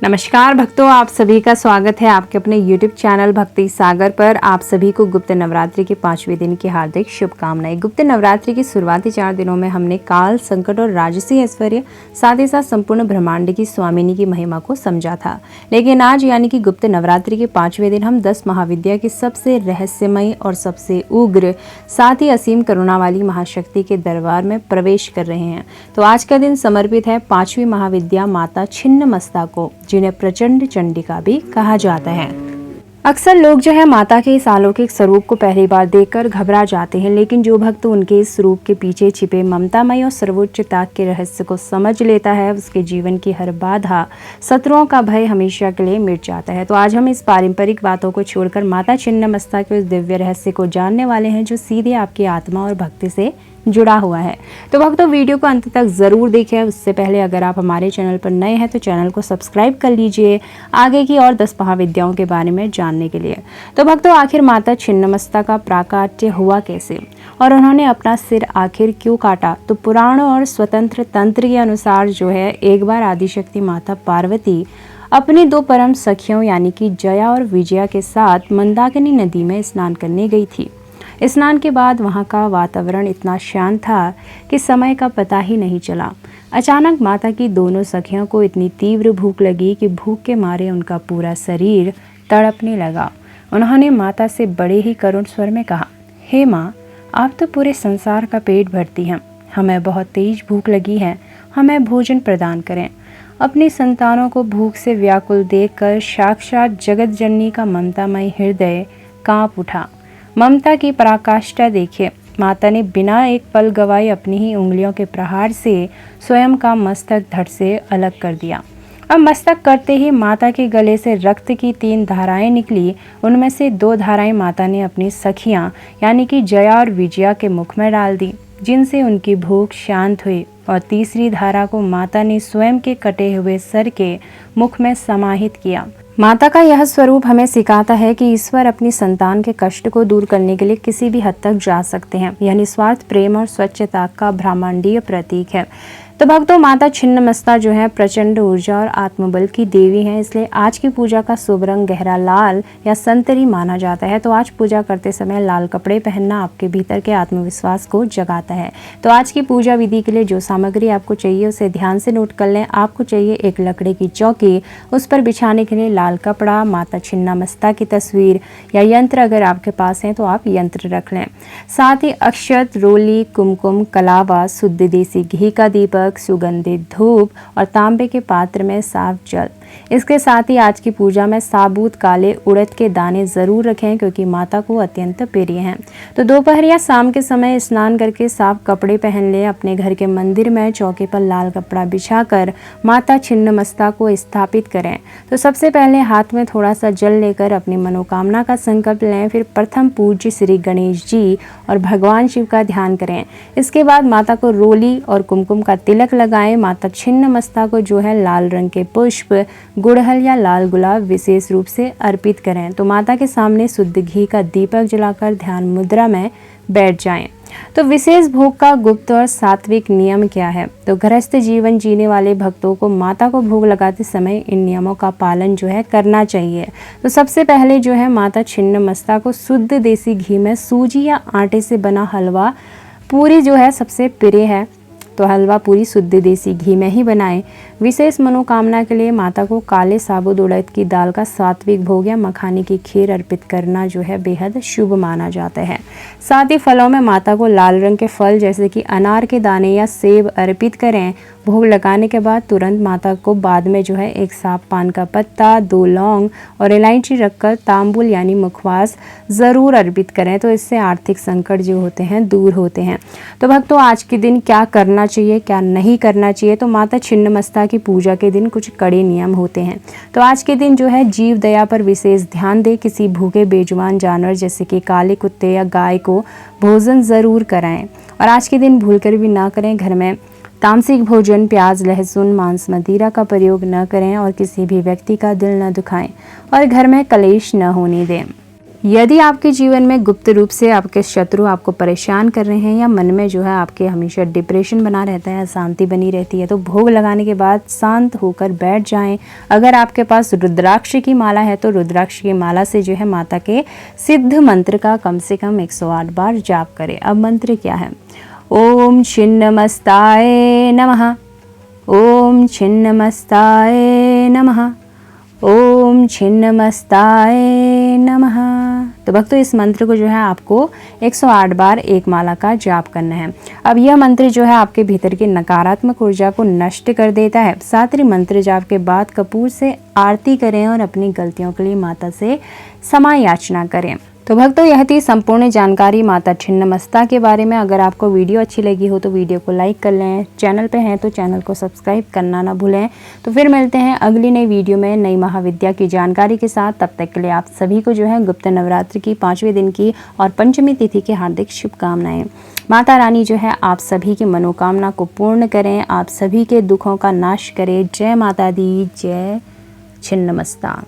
नमस्कार भक्तों, आप सभी का स्वागत है आपके अपने YouTube चैनल भक्ति सागर पर। आप सभी को गुप्त नवरात्रि के 5वें दिन की हार्दिक शुभकामनाएं। गुप्त नवरात्रि के शुरुआती 4 दिनों में हमने काल, संकट और राजसी ऐश्वर्य, साथ ही साथ संपूर्ण ब्रह्मांड की स्वामिनी की महिमा को समझा था। लेकिन आज यानी कि गुप्त नवरात्रि के 5वें दिन हम 10 महाविद्या की सबसे रहस्यमयी और सबसे उग्र, साथ ही असीम करुणा वाली महाशक्ति के दरबार में प्रवेश कर रहे हैं। तो आज का दिन समर्पित है 5वीं महाविद्या माता छिन्नमस्ता को, जिन्हें प्रचंड चंडिका भी कहा जाता है। अक्सर लोग जो है माता के इस अलौकिक स्वरूप को पहली बार देखकर घबरा जाते हैं, लेकिन जो भक्त उनके इस स्वरूप के पीछे छिपे ममतामय और सर्वोच्च त्याग के रहस्य को समझ लेता है, उसके जीवन की हर बाधा, शत्रुओं का भय हमेशा के लिए मिट जाता है। तो आज हम इस पारंपरिक बातों को छोड़कर माता छिन्नमस्ता के उस दिव्य रहस्य को जानने वाले हैं, जो सीधे आपकी आत्मा और भक्ति से जुड़ा हुआ है। तो भक्तों, वीडियो को अंत तक जरूर देखें। उससे पहले अगर आप हमारे चैनल पर नए हैं तो चैनल को सब्सक्राइब कर लीजिए आगे की और 10 महाविद्याओं के बारे में जानने के लिए। तो भक्तों, आखिर माता छिन्नमस्ता का प्राकट्य हुआ कैसे और उन्होंने अपना सिर आखिर क्यों काटा? तो पुराणों और स्वतंत्र तंत्र के अनुसार जो है, एक बार आदिशक्ति माता पार्वती अपनी 2 परम सखियों यानी कि जया और विजया के साथ मंदाकिनी नदी में स्नान करने गई थी। स्नान के बाद वहाँ का वातावरण इतना शांत था कि समय का पता ही नहीं चला। अचानक माता की दोनों सखियों को इतनी तीव्र भूख लगी कि भूख के मारे उनका पूरा शरीर तड़पने लगा। उन्होंने माता से बड़े ही करुण स्वर में कहा, हे माँ, आप तो पूरे संसार का पेट भरती हैं, हमें बहुत तेज भूख लगी है, हमें भोजन प्रदान करें। अपनी संतानों को भूख से व्याकुल देखकर साक्षात जगत जननी का ममतामय हृदय कांप उठा। ममता की पराकाष्ठा देखिए, माता ने बिना एक पल गवाए अपनी ही उंगलियों के प्रहार से स्वयं का मस्तक धड़ से अलग कर दिया। अब मस्तक करते ही माता के गले से रक्त की 3 धाराएं निकली। उनमें से 2 धाराएं माता ने अपनी सखियां यानी कि जया और विजया के मुख में डाल दी, जिनसे उनकी भूख शांत हुई, और तीसरी धारा को माता ने स्वयं के कटे हुए सर के मुख में समाहित किया। माता का यह स्वरूप हमें सिखाता है कि ईश्वर अपनी संतान के कष्ट को दूर करने के लिए किसी भी हद तक जा सकते हैं। यह निस्वार्थ प्रेम और स्वच्छता का ब्रह्मांडीय प्रतीक है। तो भक्तों, माता छिन्नमस्ता जो है प्रचंड ऊर्जा और आत्मबल की देवी हैं, इसलिए आज की पूजा का शुभ रंग गहरा लाल या संतरी माना जाता है। तो आज पूजा करते समय लाल कपड़े पहनना आपके भीतर के आत्मविश्वास को जगाता है। तो आज की पूजा विधि के लिए जो सामग्री आपको चाहिए उसे ध्यान से नोट कर लें। आपको चाहिए एक लकड़ी की चौकी, उस पर बिछाने के लिए लाल कपड़ा, माता छिन्नमस्ता की तस्वीर या यंत्र अगर आपके पास है तो आप यंत्र रख लें। साथ ही अक्षत, रोली, कुमकुम, कलावा, शुद्ध देसी घी का दीपक, सुगंधित धूप और तांबे के पात्र में साफ जल। इसके साथ ही आज की पूजा में साबुत काले उड़द के दाने जरूर रखें, क्योंकि माता को अत्यंत प्रिय हैं। तो दोपहर या शाम के समय स्नान करके साफ कपड़े पहन लें। अपने घर के मंदिर में चौके पर लाल कपड़ा बिछाकर माता छिन्नमस्ता को स्थापित करें। तो सबसे पहले हाथ में थोड़ा सा जल लेकर अपनी मनोकामना का संकल्प लें। फिर प्रथम पूज्य श्री गणेश जी और भगवान शिव का ध्यान करें। इसके बाद माता को रोली और कुमकुम का तिलक लगाएं। माता छिन्नमस्ता को जो है लाल रंग के पुष्प, गुड़हल या लाल गुलाब विशेष रूप से अर्पित करें। तो माता के सामने शुद्ध घी का दीपक जलाकर ध्यान मुद्रा में बैठ जाएं। तो विशेष भोग का गुप्त और सात्विक नियम क्या है? तो गृहस्थ जीवन जीने वाले भक्तों को माता को भोग लगाते समय इन नियमों का पालन जो है करना चाहिए। तो सबसे पहले जो है माता छिन्नमस्ता को शुद्ध देसी घी में सूजी या आटे से बना हलवा पूरी जो है सबसे प्रिय है। तो हलवा पूरी शुद्ध देसी घी में ही बनाएं। विशेष मनोकामना के लिए माता को काले साबुत उड़द की दाल का सात्विक भोग या मखाने की खीर अर्पित करना जो है बेहद शुभ माना जाता है। साथ ही फलों में माता को लाल रंग के फल जैसे कि अनार के दाने या सेब अर्पित करें। भोग लगाने के बाद तुरंत माता को बाद में जो है एक साफ पान का पत्ता, 2 लौंग और इलायची रखकर तांबुल यानी मुखवास जरूर अर्पित करें। तो इससे आर्थिक संकट जो होते हैं दूर होते हैं। तो भक्तों, आज के दिन क्या करना चाहिए, क्या नहीं करना चाहिए? तो माता छिन्नमस्ता की पूजा के दिन कुछ कड़े नियम होते हैं। तो आज के दिन जो है जीव दया पर विशेष ध्यान दें। किसी भूखे बेजुबान जानवर जैसे कि काले कुत्ते या गाय को भोजन जरूर कराएं। और आज के दिन भूलकर भी ना करें। घर में तामसिक भोजन, प्याज, लहसुन, मांस, मदिरा का प्रयोग न करें और किसी भी व्यक्ति का दिल न दुखाएं और घर में कलेश न होने दें। यदि आपके जीवन में गुप्त रूप से आपके शत्रु आपको परेशान कर रहे हैं या मन में जो है आपके हमेशा डिप्रेशन बना रहता है, अशांति बनी रहती है, तो भोग लगाने के बाद शांत होकर बैठ जाएं। अगर आपके पास रुद्राक्ष की माला है तो रुद्राक्ष की माला से जो है माता के सिद्ध मंत्र का कम से कम 108 बार जाप करें। अब मंत्र क्या है? ओम छिन्नमस्ताय नमः, ओम छिन्नमस्ताय नमः, ओम छिन्नमस्ताय नमः। तो भक्तों, इस मंत्र को जो है आपको 108 बार एक माला का जाप करना है। अब यह मंत्र जो है आपके भीतर की नकारात्मक ऊर्जा को नष्ट कर देता है। साथ ही मंत्र जाप के बाद कपूर से आरती करें और अपनी गलतियों के लिए माता से क्षमा याचना करें। तो भक्तों, यह थी संपूर्ण जानकारी माता छिन्नमस्ता के बारे में। अगर आपको वीडियो अच्छी लगी हो तो वीडियो को लाइक कर लें, चैनल पे हैं तो चैनल को सब्सक्राइब करना ना भूलें। तो फिर मिलते हैं अगली नई वीडियो में नई महाविद्या की जानकारी के साथ। तब तक के लिए आप सभी को जो है गुप्त नवरात्रि की 5वें दिन की और पंचमी तिथि की हार्दिक शुभकामनाएं। माता रानी जो है आप सभी की मनोकामना को पूर्ण करें, आप सभी के दुखों का नाश करें। जय माता दी, जय छिन्नमस्ता।